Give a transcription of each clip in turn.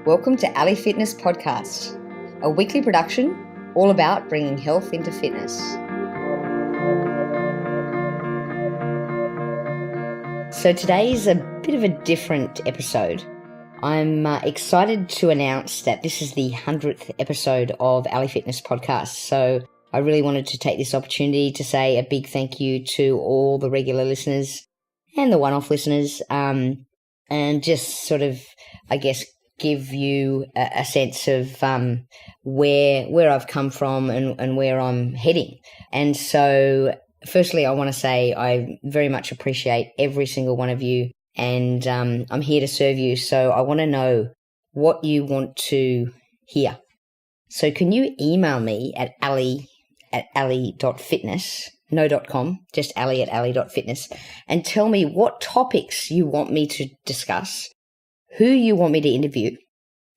Welcome to Ali Fitness Podcast, a weekly production all about bringing health into fitness. So today is a bit of a different episode. I'm excited to announce that this is the 100th episode of Ali Fitness Podcast. So I really wanted to take this opportunity to say a big thank you to all the regular listeners and the one-off listeners, and just sort of, I guess, give you a sense of where I've come from and where I'm heading. And so firstly, I want to say I very much appreciate every single one of you, and I'm here to serve you. So I want to know what you want to hear. So can you email me at ali@ali.fitness, no .com, just ali@ali.fitness, and tell me what topics you want me to discuss, who you want me to interview,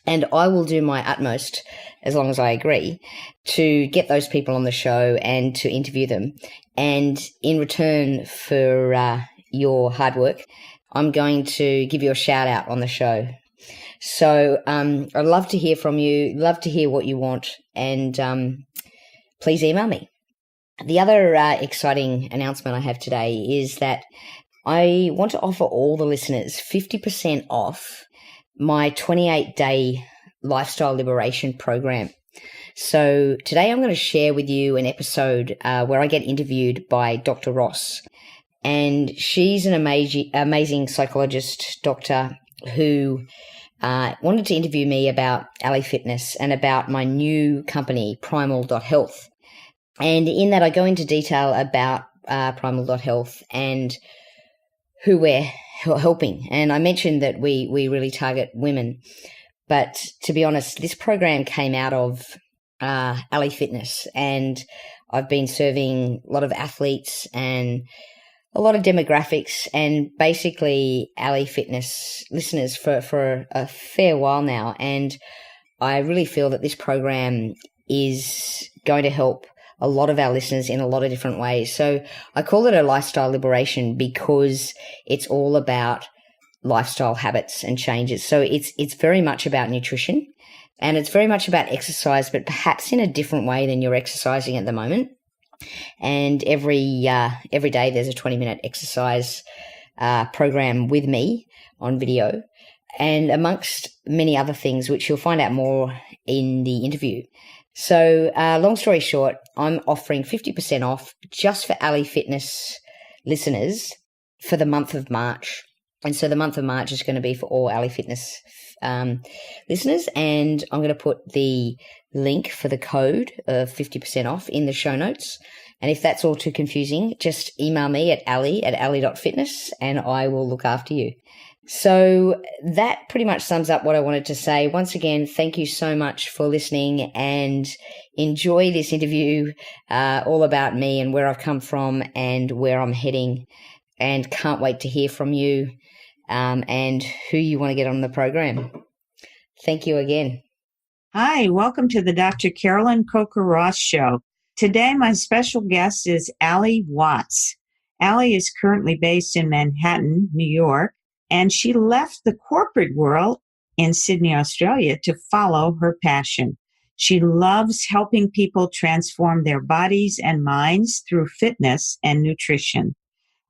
and I will do my utmost, as long as I agree, to get those people on the show and to interview them. And in return for your hard work, I'm going to give you a shout out on the show. So I'd love to hear from you, love to hear what you want, and please email me. The other exciting announcement I have today is that I want to offer all the listeners 50% off my 28-day lifestyle liberation program. So today I'm going to share with you an episode where I get interviewed by Dr. Ross. And she's an amazing psychologist doctor who wanted to interview me about Ali Fitness and about my new company, Primal Health. And in that I go into detail about Primal Health and who we're helping. And I mentioned that we really target women. But to be honest, this program came out of Ali Fitness, and I've been serving a lot of athletes and a lot of demographics and basically Ali Fitness listeners for a fair while now. And I really feel that this program is going to help a lot of our listeners in a lot of different ways. So I call it a lifestyle liberation because it's all about lifestyle habits and changes. So it's very much about nutrition, and it's very much about exercise, but perhaps in a different way than you're exercising at the moment. And every day there's a 20-minute exercise program with me on video, and amongst many other things, which you'll find out more in the interview. So long story short, I'm offering 50% off just for Ali Fitness listeners for the month of March. And so the month of March is going to be for all Ali Fitness listeners. And I'm going to put the link for the code of 50% off in the show notes. And if that's all too confusing, just email me at ali@ali.fitness and I will look after you. So that pretty much sums up what I wanted to say. Once again, thank you so much for listening, and enjoy this interview all about me and where I've come from and where I'm heading, and can't wait to hear from you and who you want to get on the program. Thank you again. Hi, welcome to the Dr. Carolyn Coker-Ross Show. Today, my special guest is Ali Watts. Ali is currently based in Manhattan, New York, and she left the corporate world in Sydney, Australia to follow her passion. She loves helping people transform their bodies and minds through fitness and nutrition.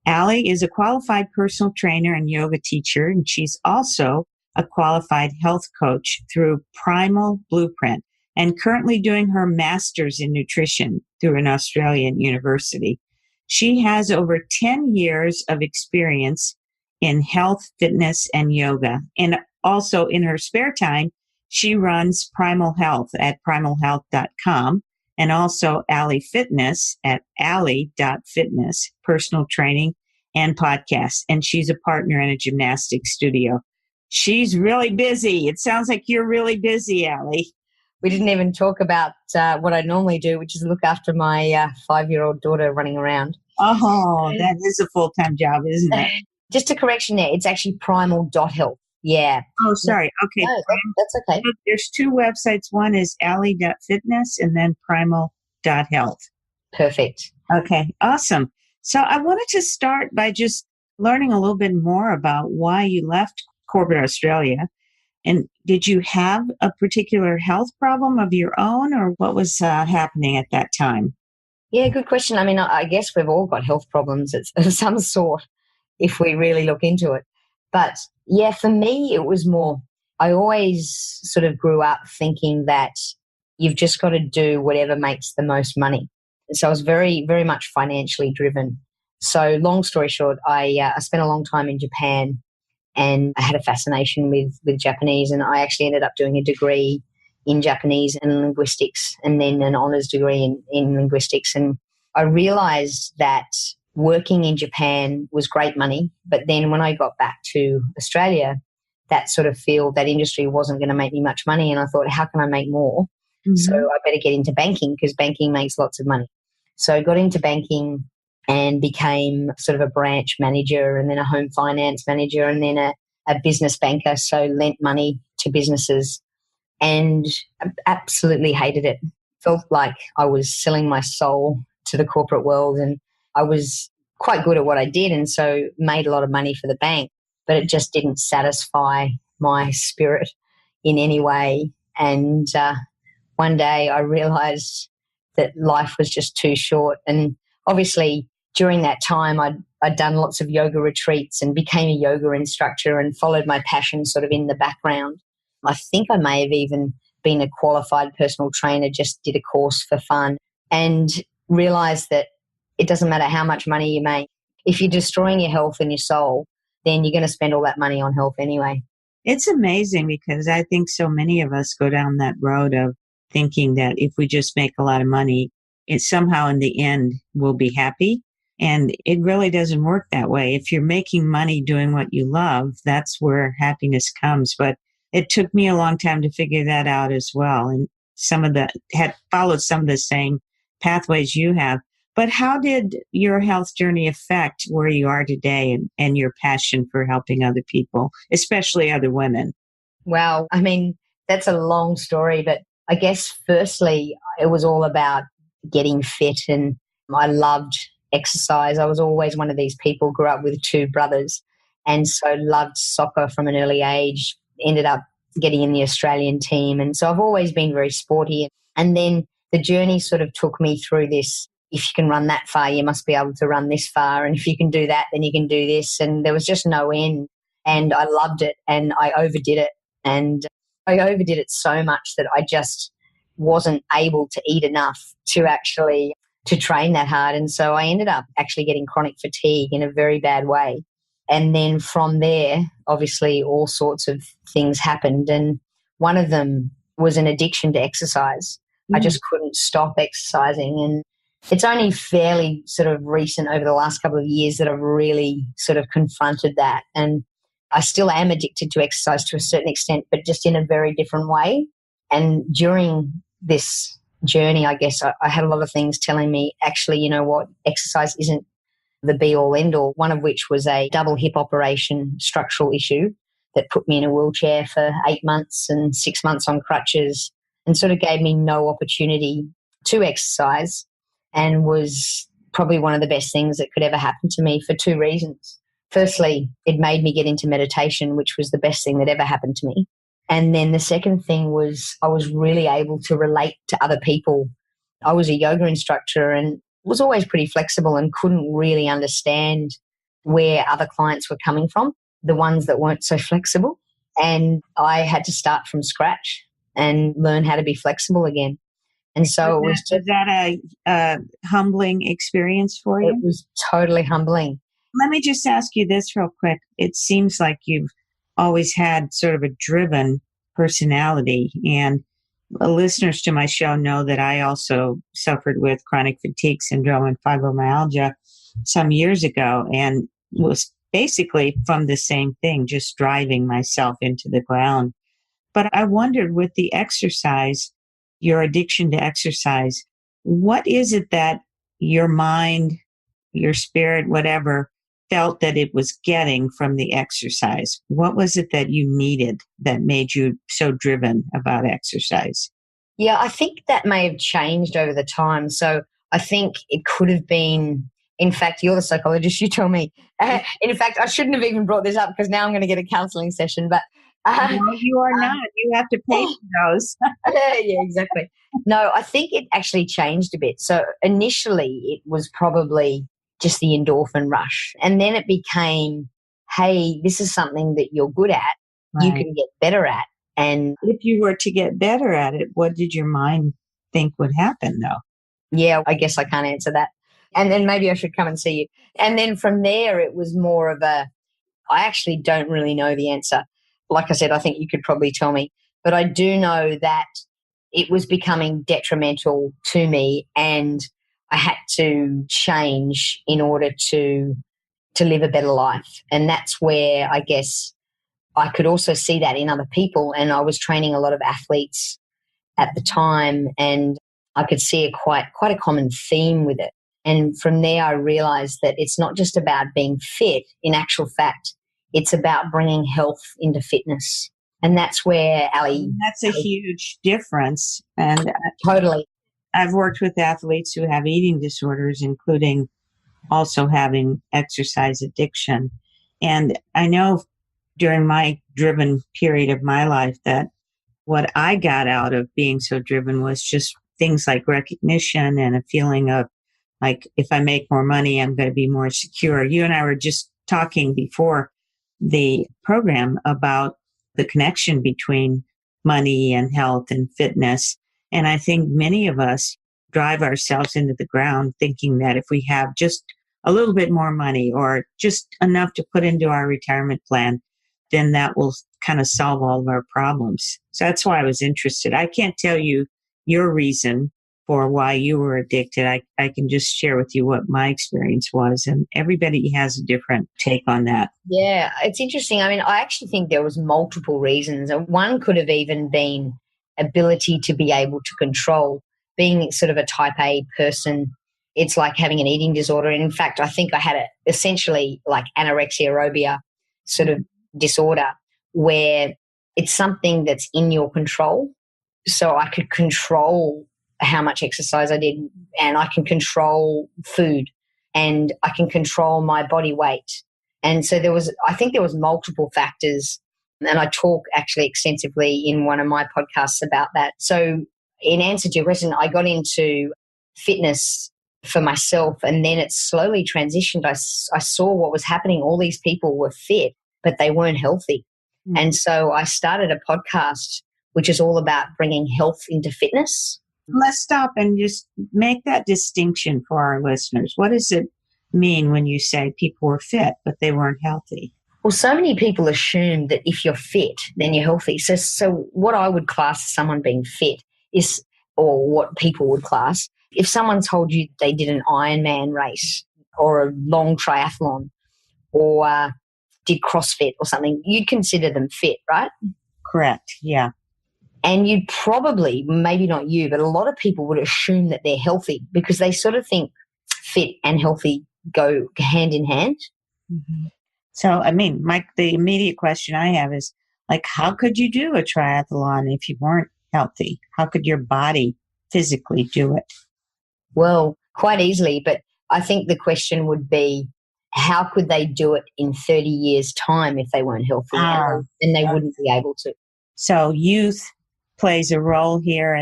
Ali is a qualified personal trainer and yoga teacher, and she's also a qualified health coach through Primal Blueprint, and currently doing her master's in nutrition through an Australian university. She has over 10 years of experience in health, fitness, and yoga. And also in her spare time, she runs Primal Health at primalhealth.com, and also Ali Fitness at ali.fitness, personal training and podcast. And she's a partner in a gymnastics studio. She's really busy. It sounds like you're really busy, Ali. We didn't even talk about what I normally do, which is look after my 5-year-old daughter running around. Oh, that is a full-time job, isn't it? Just a correction there. It's actually primal.health. Yeah. Oh, sorry. Okay. No, that's okay. There's two websites. One is ali.fitness and then primal.health. Perfect. Okay. Awesome. So I wanted to start by just learning a little bit more about why you left corporate Australia And did you have a particular health problem of your own, or what was happening at that time? Yeah, good question. I mean, I guess we've all got health problems of some sort if we really look into it. But yeah, for me, it was more, I always sort of grew up thinking that you've just got to do whatever makes the most money. So I was very, very much financially driven. So long story short, I spent a long time in Japan and I had a fascination with Japanese, and I actually ended up doing a degree in Japanese and linguistics, and then an honours degree in linguistics. And I realised that working in Japan was great money, but then when I got back to Australia, that sort of field, that industry wasn't going to make me much money, and I thought, how can I make more? So I better get into banking because banking makes lots of money. So I got into banking and became sort of a branch manager and then a home finance manager and then a business banker. So lent money to businesses and absolutely hated it. Felt like I was selling my soul to the corporate world, and I was quite good at what I did and so made a lot of money for the bank, but it just didn't satisfy my spirit in any way. And one day I realized that life was just too short. And obviously during that time I'd done lots of yoga retreats and became a yoga instructor and followed my passion sort of in the background. I think I may have even been a qualified personal trainer, just did a course for fun and realized that it doesn't matter how much money you make. If you're destroying your health and your soul, then you're going to spend all that money on health anyway. It's amazing because I think so many of us go down that road of thinking that if we just make a lot of money, it somehow in the end we'll be happy. And it really doesn't work that way. If you're making money doing what you love, that's where happiness comes. But it took me a long time to figure that out as well. And had followed some of the same pathways you have. But how did your health journey affect where you are today and your passion for helping other people, especially other women? Wow. I mean, that's a long story, but I guess firstly, it was all about getting fit and I loved exercise. I was always one of these people, grew up with two brothers and so loved soccer from an early age, ended up getting in the Australian team. And so I've always been very sporty. And then the journey sort of took me through this. If you can run that far, you must be able to run this far. And if you can do that, then you can do this. And there was just no end. And I loved it and I overdid it. And I overdid it so much that I just wasn't able to eat enough to train that hard. And so I ended up actually getting chronic fatigue in a very bad way. And then from there, obviously all sorts of things happened. And one of them was an addiction to exercise. I just couldn't stop exercising. And it's only fairly sort of recent over the last couple of years that I've really sort of confronted that. And I still am addicted to exercise to a certain extent, but just in a very different way. And during this journey, I guess I had a lot of things telling me, actually, you know what, exercise isn't the be all end all, one of which was a double hip operation structural issue that put me in a wheelchair for 8 months and 6 months on crutches and sort of gave me no opportunity to exercise and was probably one of the best things that could ever happen to me for two reasons. Firstly, it made me get into meditation, which was the best thing that ever happened to me. And then the second thing was I was really able to relate to other people. I was a yoga instructor and was always pretty flexible and couldn't really understand where other clients were coming from, the ones that weren't so flexible. And I had to start from scratch and learn how to be flexible again. And so Was that a humbling experience for you? It was totally humbling. Let me just ask you this real quick. It seems like you've always had sort of a driven personality, and listeners to my show know that I also suffered with chronic fatigue syndrome and fibromyalgia some years ago and was basically from the same thing, just driving myself into the ground. But I wondered with the exercise, your addiction to exercise, what is it that your mind, your spirit, whatever, felt that it was getting from the exercise? What was it that you needed that made you so driven about exercise? Yeah, I think that may have changed over the time. So I think it could have been, in fact, you're the psychologist, you tell me. In fact, I shouldn't have even brought this up because now I'm going to get a counseling session. But No, you are not. You have to pay for those. Yeah, exactly. No, I think it actually changed a bit. So initially it was probably just the endorphin rush. And then it became, hey, this is something that you're good at, you Right. can get better at. And If you were to get better at it, what did your mind think would happen, though? yeah, I guess I can't answer that. And then maybe I should come and see you. And then from there, it was more of a, I actually don't really know the answer. Like I said, I think you could probably tell me. But I do know that it was becoming detrimental to me and I had to change in order to live a better life. And that's where I guess I could also see that in other people. And I was training a lot of athletes at the time and I could see quite a common theme with it. And from there, I realized that it's not just about being fit. In actual fact, it's about bringing health into fitness. And that's where Ali. That's a huge difference. And Totally. I've worked with athletes who have eating disorders, including also having exercise addiction. And I know during my driven period of my life that what I got out of being so driven was just things like recognition and a feeling of like, if I make more money, I'm going to be more secure. You and I were just talking before the program about the connection between money and health and fitness. And I think many of us drive ourselves into the ground thinking that if we have just a little bit more money or just enough to put into our retirement plan, then that will kind of solve all of our problems. So that's why I was interested. I can't tell you your reason for why you were addicted. I can just share with you what my experience was, and everybody has a different take on that. Yeah, it's interesting. I mean, I actually think there was multiple reasons. One could have even been ability to be able to control. Being sort of a type A person, it's like having an eating disorder. And in fact, I think I had essentially like anorexia aerobia sort of disorder where it's something that's in your control. So I could control how much exercise I did and I can control food and I can control my body weight. And so I think there was multiple factors. And I talk actually extensively in one of my podcasts about that. So in answer to your question, I got into fitness for myself and then it slowly transitioned. I saw what was happening. All these people were fit, but they weren't healthy. Mm-hmm. And so I started a podcast, which is all about bringing health into fitness. Let's stop and just make that distinction for our listeners. What does it mean when you say people were fit, but they weren't healthy? Well, so many people assume that if you're fit, then you're healthy. So what I would class as someone being fit is, or what people would class, if someone told you they did an Ironman race or a long triathlon or did CrossFit or something, you'd consider them fit, right? Correct, yeah. And you'd probably, maybe not you, but a lot of people would assume that they're healthy because they sort of think fit and healthy go hand in hand. Mm-hmm. So, I mean, Mike, the immediate question I have is like, how could you do a triathlon if you weren't healthy? How could your body physically do it? Well, quite easily, but I think the question would be, how could they do it in 30 years' time if they weren't healthy and they wouldn't be able to? So youth plays a role here.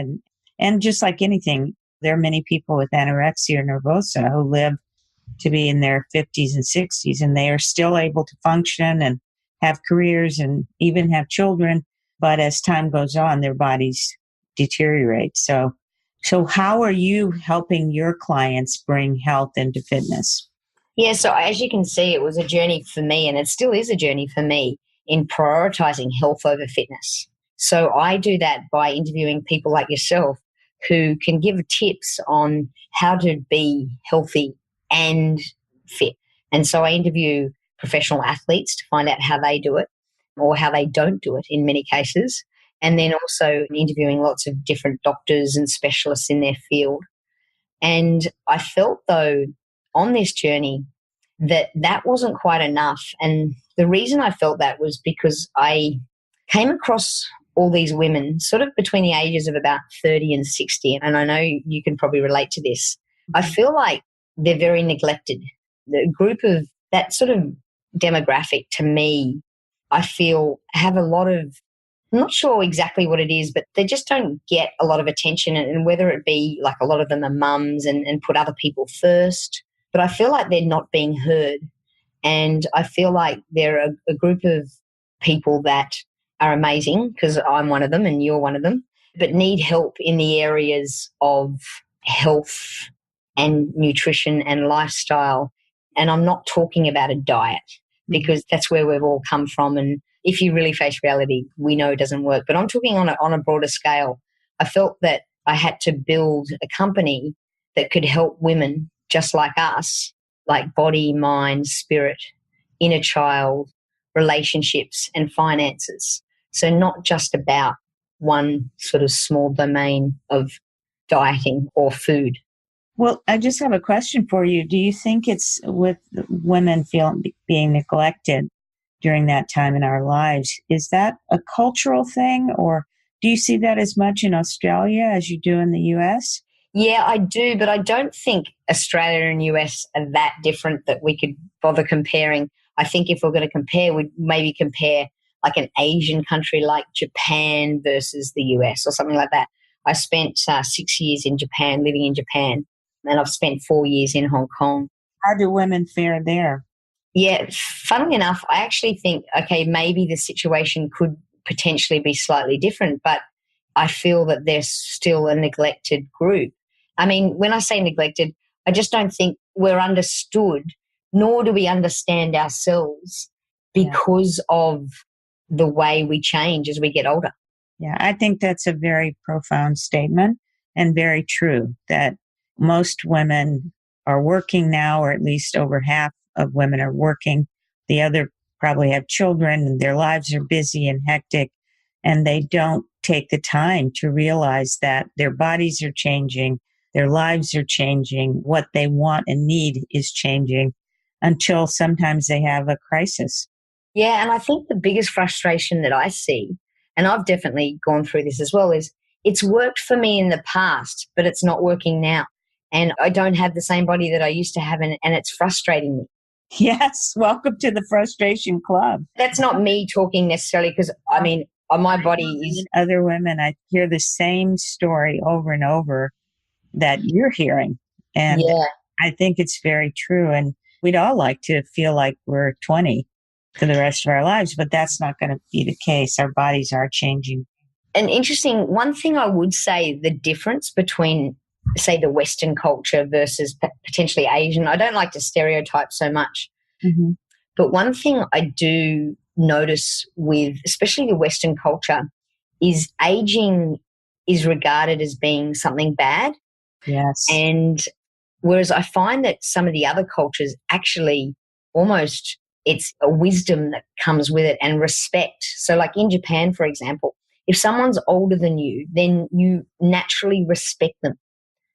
And just like anything, there are many people with anorexia nervosa who live to be in their 50s and 60s, and they are still able to function and have careers and even have children. But as time goes on, their bodies deteriorate. So how are you helping your clients bring health into fitness? Yeah, so as you can see, it was a journey for me, and it still is a journey for me in prioritizing health over fitness. So I do that by interviewing people like yourself who can give tips on how to be healthy and fit. And so I interview professional athletes to find out how they do it or how they don't do it in many cases. And then also interviewing lots of different doctors and specialists in their field. And I felt, though, on this journey that wasn't quite enough. And the reason I felt that was because I came across all these women sort of between the ages of about 30 and 60. And I know you can probably relate to this. I feel like they're very neglected. The group of that sort of demographic to me I feel have a lot of, I'm not sure exactly what it is, but they just don't get a lot of attention. And whether it be like a lot of them are mums and put other people first, but I feel like they're not being heard. And I feel like they're a group of people that are amazing because I'm one of them and you're one of them, but need help in the areas of health and nutrition and lifestyle. And I'm not talking about a diet because that's where we've all come from. And if you really face reality, we know it doesn't work. But I'm talking on a broader scale. I felt that I had to build a company that could help women just like us, like body, mind, spirit, inner child, relationships, and finances. So not just about one sort of small domain of dieting or food. Well, I just have a question for you. Do you think it's with women feeling being neglected during that time in our lives? Is that a cultural thing, or do you see that as much in Australia as you do in the US? Yeah, I do, but I don't think Australia and US are that different that we could bother comparing. I think if we're going to compare, we'd maybe compare like an Asian country like Japan versus the US or something like that. I spent 6 years in Japan, living in Japan, and I've spent 4 years in Hong Kong. How do women fare there? Yeah, funnily enough, I actually think, okay, maybe the situation could potentially be slightly different, but I feel that they're still a neglected group. I mean, when I say neglected, I just don't think we're understood, nor do we understand ourselves because of the way we change as we get older. Yeah, I think that's a very profound statement and very true that most women are working now, or at least over half of women are working. The other probably have children and their lives are busy and hectic, and they don't take the time to realize that their bodies are changing, their lives are changing, what they want and need is changing until sometimes they have a crisis. Yeah, and I think the biggest frustration that I see, and I've definitely gone through this as well, is it's worked for me in the past, but it's not working now. And I don't have the same body that I used to have, and it's frustrating me. Yes, welcome to the frustration club. That's not me talking necessarily because, I mean, my body is... Other women, I hear the same story over and over that you're hearing. And Yeah. I think it's very true. And we'd all like to feel like we're 20 for the rest of our lives, but that's not going to be the case. Our bodies are changing. An interesting one thing I would say, the difference between, say, the Western culture versus potentially Asian, I don't like to stereotype so much. Mm-hmm. But one thing I do notice with, especially the Western culture, is aging is regarded as being something bad. Yes. And whereas I find that some of the other cultures actually almost, it's a wisdom that comes with it and respect. So like in Japan, for example, if someone's older than you, then you naturally respect them.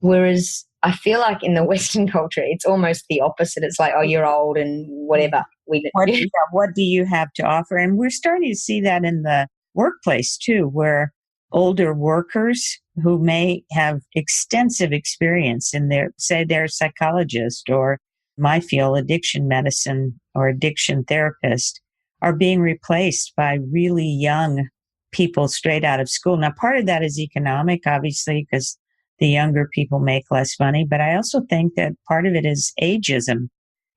Whereas I feel like in the Western culture, it's almost the opposite. It's like, oh, you're old and whatever. What do you have to offer? And we're starting to see that in the workplace too, where older workers who may have extensive experience in their, say they're a psychologist or my field, addiction medicine or addiction therapist, are being replaced by really young people straight out of school. Now, part of that is economic, obviously, because the younger people make less money. But I also think that part of it is ageism.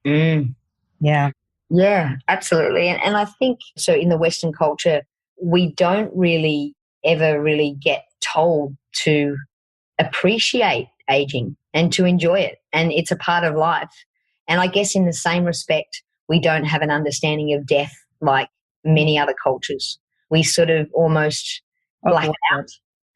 Yeah. Yeah, absolutely. And I think so in the Western culture, we don't really ever really get told to appreciate aging and to enjoy it. And it's a part of life. And I guess in the same respect, we don't have an understanding of death like many other cultures. We sort of almost black it out.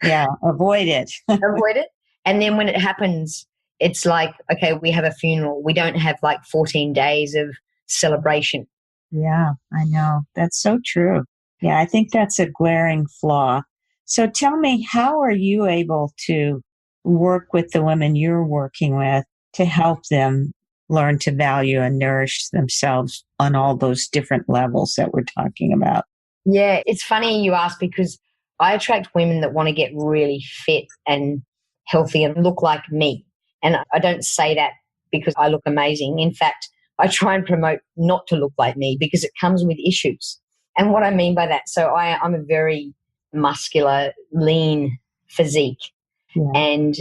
Yeah, avoid it. Avoid it. And then when it happens, it's like, okay, we have a funeral. We don't have like 14 days of celebration. Yeah, I know. That's so true. Yeah, I think that's a glaring flaw. So tell me, how are you able to work with the women you're working with to help them learn to value and nourish themselves on all those different levels that we're talking about? Yeah, it's funny you ask because I attract women that want to get really fit and healthy and look like me. And I don't say that because I look amazing. In fact, I try and promote not to look like me because it comes with issues. And what I mean by that, so I'm a very muscular, lean physique. Yeah. And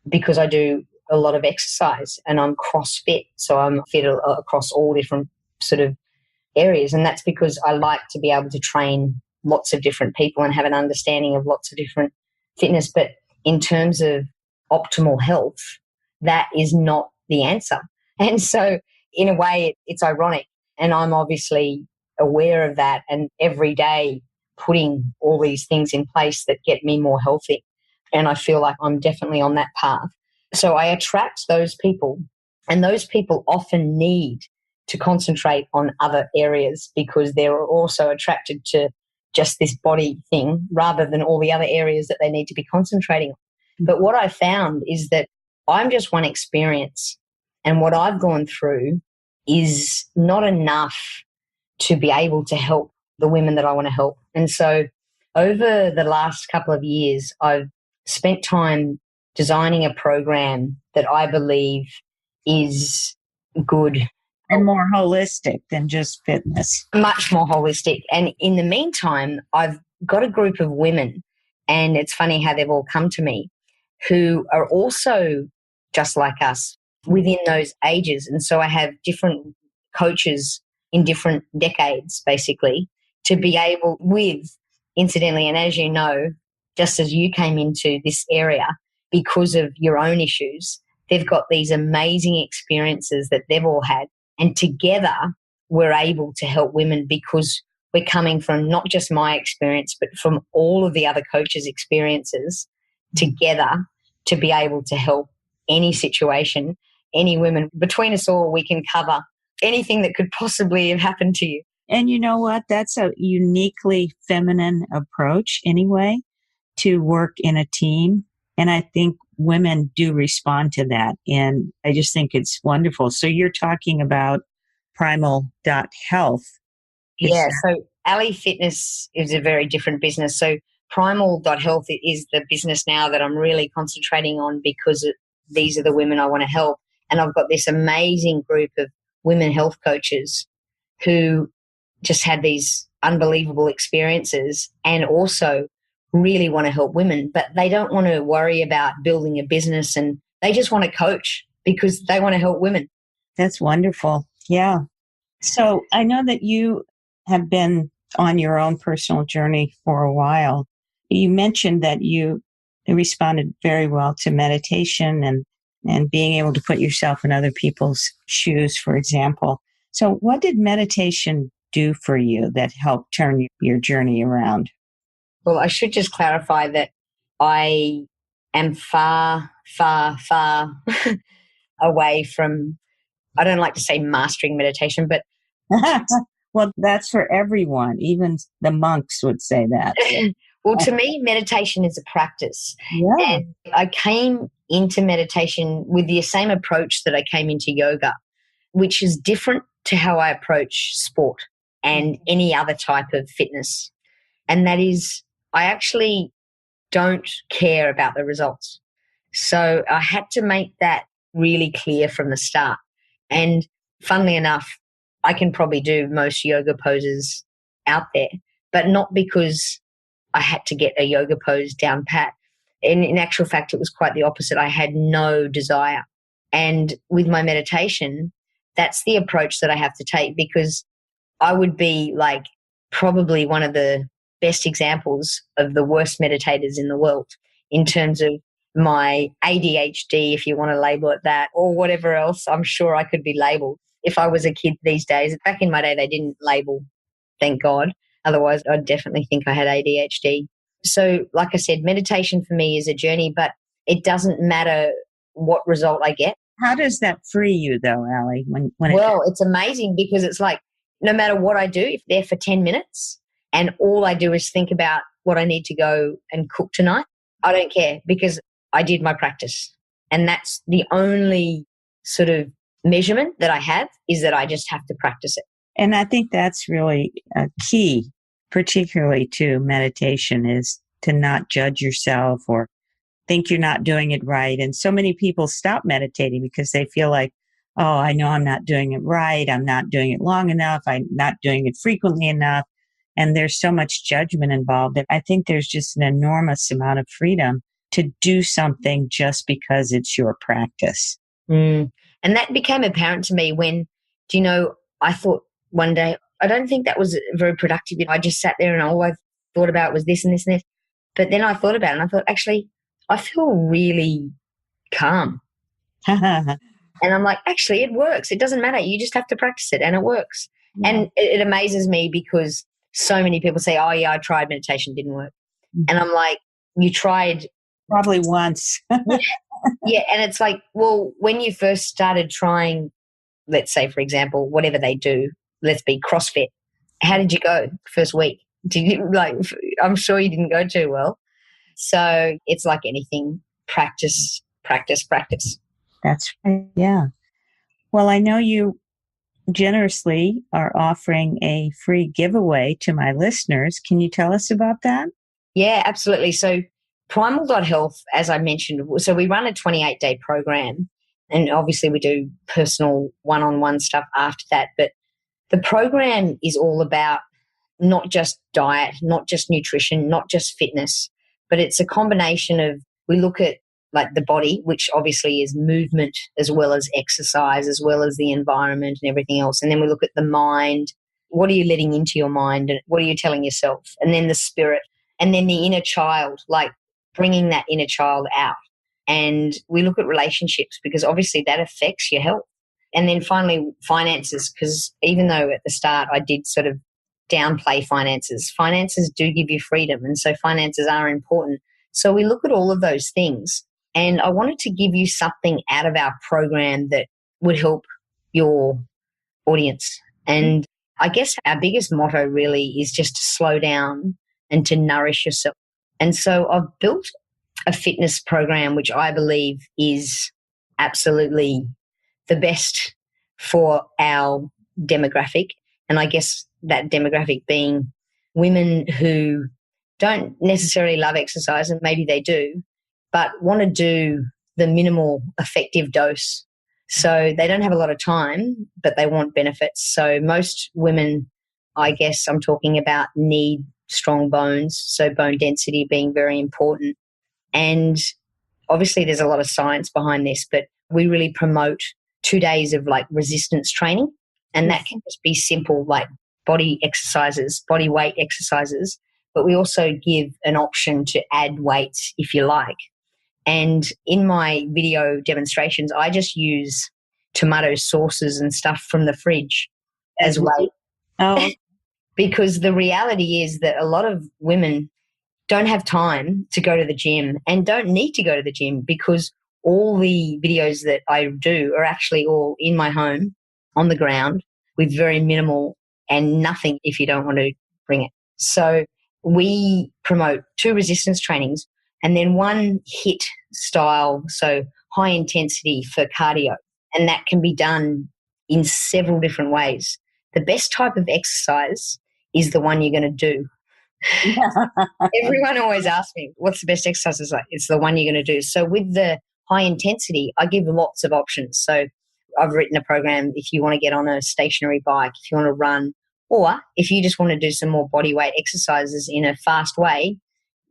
because I do a lot of exercise and I'm CrossFit, so I'm fit across all different sort of areas. And that's because I like to be able to train lots of different people and have an understanding of lots of different fitness. But in terms of optimal health, that is not the answer. And so in a way, it's ironic. And I'm obviously aware of that and every day putting all these things in place that get me more healthy. And I feel like I'm definitely on that path. So I attract those people, and those people often need to concentrate on other areas because they're also attracted to just this body thing rather than all the other areas that they need to be concentrating on. But what I found is that I'm just one experience, and what I've gone through is not enough to be able to help the women that I want to help. And so over the last couple of years, I've spent time designing a program that I believe is good. And more holistic than just fitness. Much more holistic. And in the meantime, I've got a group of women, and it's funny how they've all come to me, who are also just like us within those ages. And so I have different coaches in different decades, basically, to be able with, incidentally, and as you know, just as you came into this area because of your own issues, they've got these amazing experiences that they've all had. And together, we're able to help women because we're coming from not just my experience, but from all of the other coaches' experiences together to be able to help any situation, any women. Between us all, we can cover anything that could possibly have happened to you. And you know what? That's a uniquely feminine approach anyway, to work in a team. And I think women do respond to that. And I just think it's wonderful. So you're talking about Primal.Health. Yeah, so Ali Fitness is a very different business. So Primal.Health is the business now that I'm really concentrating on because these are the women I want to help. And I've got this amazing group of women health coaches who just had these unbelievable experiences and also really want to help women, but they don't want to worry about building a business, and they just want to coach because they want to help women. That's wonderful. Yeah. So I know that you have been on your own personal journey for a while. You mentioned that you responded very well to meditation and being able to put yourself in other people's shoes, for example. So what did meditation do for you that helped turn your journey around? Well, I should just clarify that I am far, far, far away from, I don't like to say mastering meditation, but well, that's for everyone. Even the monks would say that. well, to me, meditation is a practice. Yeah. And I came into meditation with the same approach that I came into yoga, which is different to how I approach sport and any other type of fitness. And that is, I actually don't care about the results. So I had to make that really clear from the start. And funnily enough, I can probably do most yoga poses out there, but not because I had to get a yoga pose down pat. In actual fact, it was quite the opposite. I had no desire. And with my meditation, that's the approach that I have to take, because I would be like probably one of the best examples of the worst meditators in the world in terms of my ADHD, if you want to label it that, or whatever else I'm sure I could be labeled. If I was a kid these days, back in my day, they didn't label, thank God. Otherwise, I'd definitely think I had ADHD. So like I said, meditation for me is a journey, but it doesn't matter what result I get. How does that free you though, Ali? Well, it's amazing because it's like, no matter what I do, if they're for 10 minutes and all I do is think about what I need to go and cook tonight, I don't care because I did my practice. And that's the only sort of measurement that I have, is that I just have to practice it. And I think that's really a key, particularly to meditation, is to not judge yourself or think you're not doing it right. And so many people stop meditating because they feel like, oh, I know I'm not doing it right. I'm not doing it long enough. I'm not doing it frequently enough. and there's so much judgment involved. I think there's just an enormous amount of freedom to do something just because it's your practice. Mm. And that became apparent to me when, I thought one day, I don't think that was very productive. I just sat there and all I thought about was this and this and this. But then I thought about it and I thought, actually, I feel really calm. And I'm like, actually, it works. It doesn't matter. You just have to practice it and it works. Yeah. And it amazes me because so many people say, oh, yeah, I tried meditation, didn't work. Mm-hmm. And I'm like, you tried? Probably once. Yeah. And it's like, well, when you first started trying, let's say, for example, whatever they do, let's be CrossFit, how did you go first week? Did you I'm sure you didn't go too well. So it's like anything, practice, practice, practice. That's right. Yeah. Well, I know you generously are offering a free giveaway to my listeners. Can you tell us about that? Yeah, absolutely. So Primal Health, as I mentioned, so we run a 28-day program, and obviously we do personal one-on-one stuff after that. But the program is all about not just diet, not just nutrition, not just fitness, but it's a combination of, we look at like the body, which obviously is movement as well as exercise, as well as the environment and everything else. And then we look at the mind. What are you letting into your mind and what are you telling yourself? And then the spirit, and then the inner child, like bringing that inner child out. And we look at relationships because obviously that affects your health. And then finally, finances, because even though at the start I did sort of downplay finances, finances do give you freedom. And so finances are important. So we look at all of those things. And I wanted to give you something out of our program that would help your audience. And I guess our biggest motto really is just to slow down and to nourish yourself. And so I've built a fitness program which I believe is absolutely the best for our demographic. And I guess that demographic being women who don't necessarily love exercise, and maybe they do, but want to do the minimal effective dose. So they don't have a lot of time, but they want benefits. So most women, I guess I'm talking about, need strong bones, so bone density being very important. And obviously there's a lot of science behind this, but we really promote 2 days of like resistance training. And that can just be simple, like body exercises, body weight exercises, but we also give an option to add weights if you like. And in my video demonstrations, I just use tomato sauces and stuff from the fridge as weight. Oh. Because the reality is that a lot of women don't have time to go to the gym and don't need to go to the gym, because all the videos that I do are actually all in my home on the ground with very minimal and nothing if you don't want to bring it. So we promote 2 resistance trainings and then 1 HIIT style, so high intensity for cardio. And that can be done in several different ways. The best type of exercise is the one you're going to do. Everyone always asks me, what's the best exercise? It's like, it's the one you're going to do. So with the high intensity, I give lots of options. So I've written a program if you want to get on a stationary bike, if you want to run, or if you just want to do some more body weight exercises in a fast way.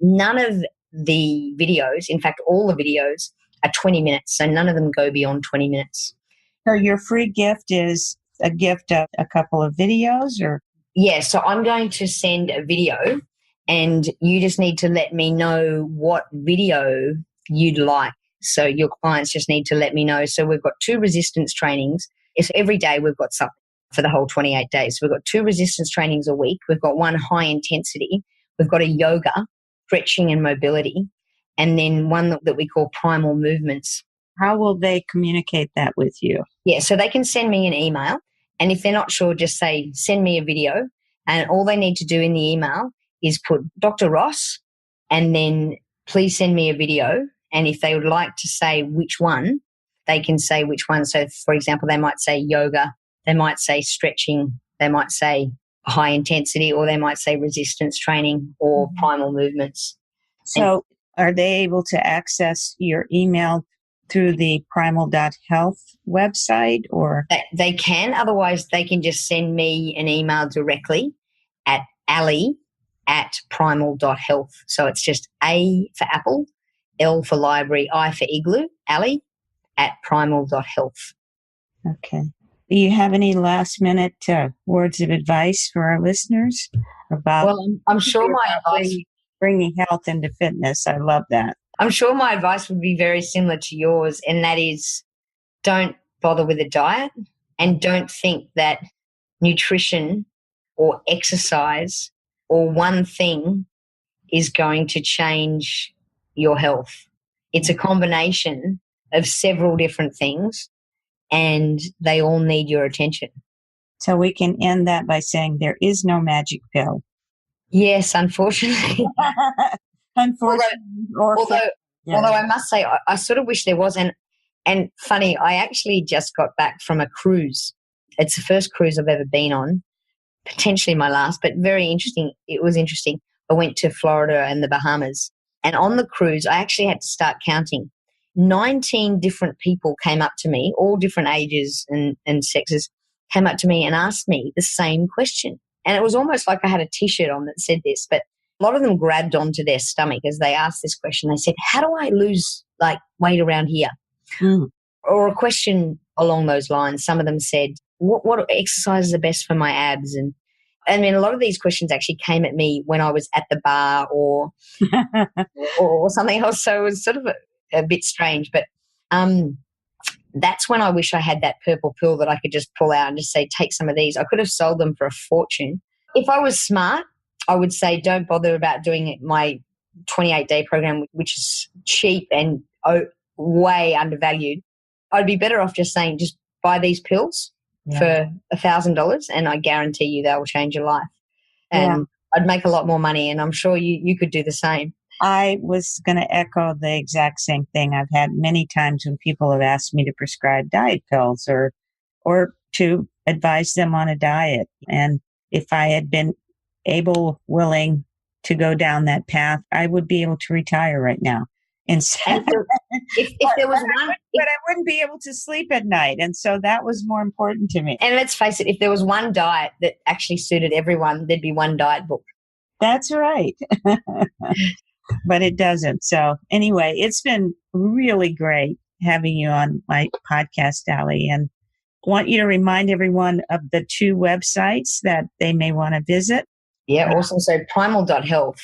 None of the videos, in fact, all the videos are 20 minutes. So none of them go beyond 20 minutes. So your free gift is a gift of a couple of videos, or? Yeah, so I'm going to send a video and you just need to let me know what video you'd like. So your clients just need to let me know. So we've got 2 resistance trainings. It's every day we've got something for the whole 28 days. So we've got 2 resistance trainings a week. We've got 1 high intensity. We've got a yoga, stretching and mobility, and then 1 that we call primal movements. How will they communicate that with you? Yeah, so they can send me an email. And if they're not sure, just say, send me a video. And all they need to do in the email is put Dr. Ross and then please send me a video. And if they would like to say which one, they can say which one. So, for example, they might say yoga, they might say stretching, they might say high intensity, or they might say resistance training or primal movements. So are they able to access your email through the primal.health website, or? They can. Otherwise, they can just send me an email directly at Ali at primal.health. So it's just A for Apple, L for library, I for igloo, Ali at primal.health. Okay. Do you have any last minute words of advice for our listeners about? Well, I'm sure my advice, bringing health into fitness. I love that. I'm sure my advice would be very similar to yours, and that is don't bother with a diet and don't think that nutrition or exercise or one thing is going to change your health. It's a combination of several different things, and they all need your attention. So we can end that by saying there is no magic pill. Yes, unfortunately. Unfortunately. Although I must say, I sort of wish there was. And funny, I actually just got back from a cruise. It's the first cruise I've ever been on, potentially my last, but very interesting. It was interesting. I went to Florida and the Bahamas. And on the cruise, I actually had to start counting. 19 different people came up to me, all different ages and sexes, came up to me and asked me the same question. And it was almost like I had a T-shirt on that said this, but a lot of them grabbed onto their stomach as they asked this question. They said, how do I lose weight around here? Mm. Or a question along those lines. Some of them said, what exercises are best for my abs? And I mean, a lot of these questions actually came at me when I was at the bar or something else. So it was sort of a bit strange. But that's when I wish I had that purple pill that I could just pull out and just say, take some of these. I could have sold them for a fortune. If I was smart, I would say don't bother about doing my 28-day program, which is cheap and way undervalued. I'd be better off just saying, just buy these pills for $1,000 and I guarantee you they will change your life. And I'd make a lot more money, and I'm sure you could do the same. I was going to echo the exact same thing. I've had many times when people have asked me to prescribe diet pills or to advise them on a diet. And if I had been willing to go down that path, I would be able to retire right now. Instead, if there was one, but I wouldn't be able to sleep at night. And so that was more important to me. And let's face it, if there was one diet that actually suited everyone, there'd be one diet book. That's right. But it doesn't. So anyway, it's been really great having you on my podcast, Ali, and I want you to remind everyone of the 2 websites that they may want to visit. Yeah, awesome. So primal.health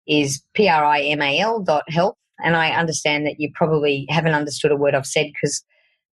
is primal.health. And I understand that you probably haven't understood a word I've said because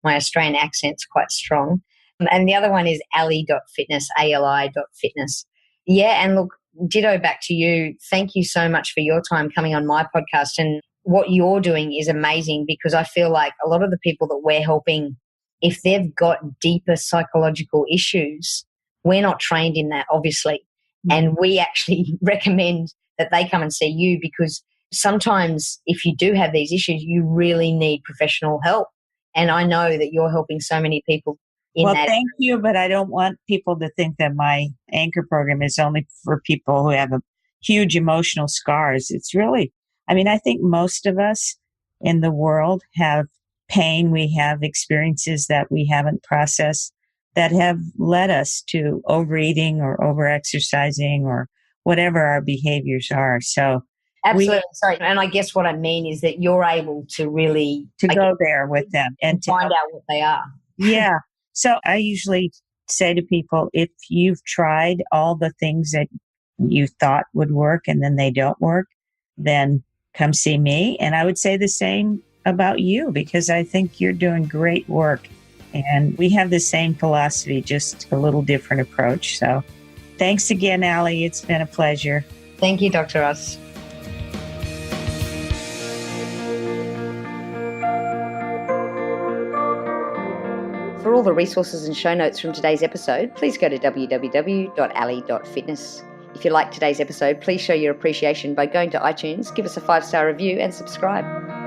my Australian accent's quite strong. And the other one is ali.fitness, ali.fitness. Yeah, and look, ditto back to you. Thank you so much for your time coming on my podcast. And what you're doing is amazing because I feel like a lot of the people that we're helping, if they've got deeper psychological issues, we're not trained in that, obviously. And we actually recommend that they come and see you because sometimes if you do have these issues, you really need professional help. And I know that you're helping so many people in that. Well, thank you, but I don't want people to think that my anchor program is only for people who have huge emotional scars. It's really, I think most of us in the world have pain. We have experiences that we haven't processed that have led us to overeating or overexercising or whatever our behaviors are. So absolutely. Sorry. And I guess what I mean is that you're able to really go there with them and find out what they are. Yeah. So I usually say to people, if you've tried all the things that you thought would work and then they don't work, then come see me. And I would say the same about you because I think you're doing great work. And we have the same philosophy, just a little different approach. So thanks again, Ali. It's been a pleasure. Thank you, Dr. Ross. For all the resources and show notes from today's episode, please go to www.ali.fitness. If you liked today's episode, please show your appreciation by going to iTunes, give us a 5-star review and subscribe.